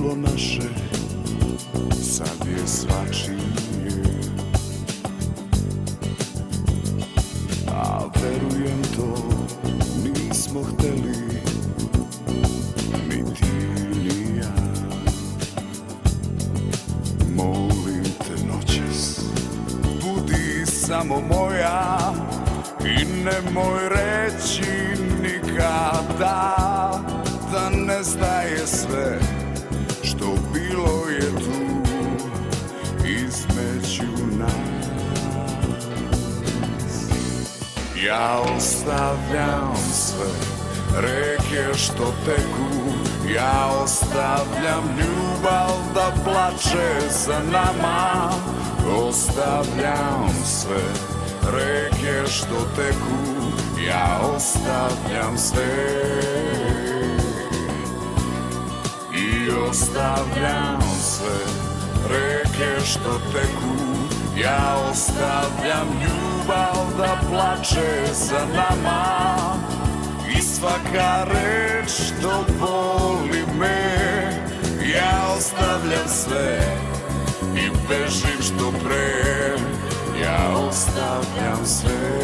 bilo naše, sad je svačije. A verujem to nismo hteli, ni ti ni ja. Molim te noćas, budi samo moja i nemoj reći nikada da nestaje sve što bilo je tu između nas. Ja ostavljam sve reke što teku, ja ostavljam ljubav da plače za nama. Ostavljam sve reke što teku, ja ostavljam sve. I ostavljam sve reke što teku, ja ostavljam ljubav da plače za nama. I svaka reč što boli me, ja ostavljam sve i bežim što pre, ja ostavljam sve.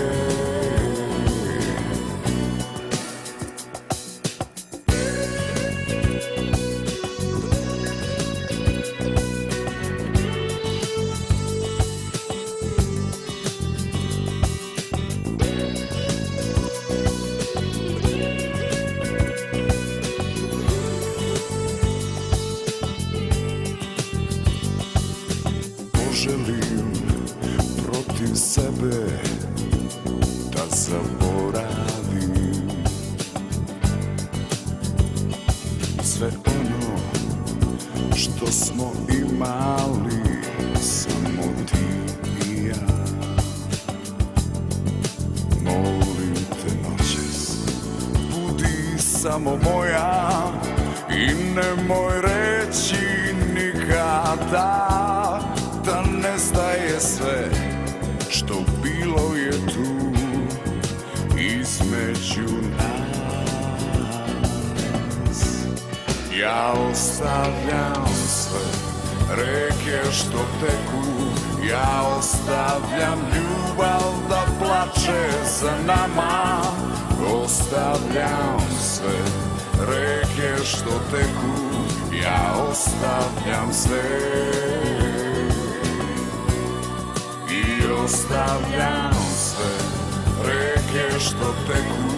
Želim protiv sebe da zaboravim sve ono što smo imali, samo ti i ja. Molim te noćas, budi samo moja i nemoj reći nikada da nestaje sve što bilo je tu između nas. Ja ostavljam sve reke što teku, ja ostavljam ljubav da plače za nama. Ostavljam sve reke što teku, ja ostavljam sve. Ostavljam sve reke što teku,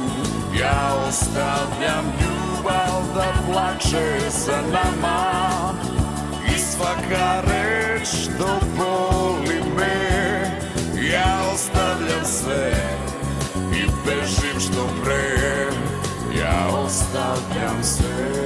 ja ostavljam ljubav da plače za nama. I svaka reč što boli me, ja ostavljam sve i bežim što pre, ja ostavljam sve.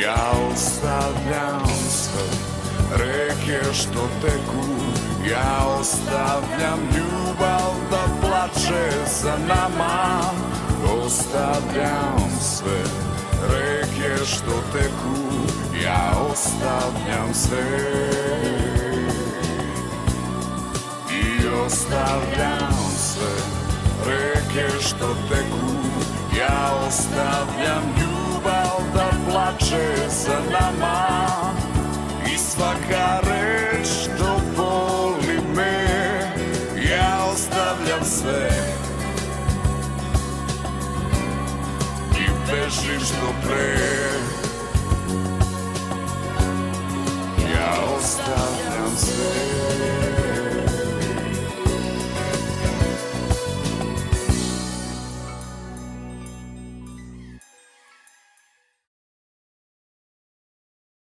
Ja ostavljam sve reke što teku, ja ostavljam ljubav da plače za nama. Ostavljam sve reke što teku, ja ostavljam sve. I ostavljam sve reke što teku, ja ostavljam ljubav da plače za nama. I svaka reč što boli me, ja ostavljam sve i bežim što pre,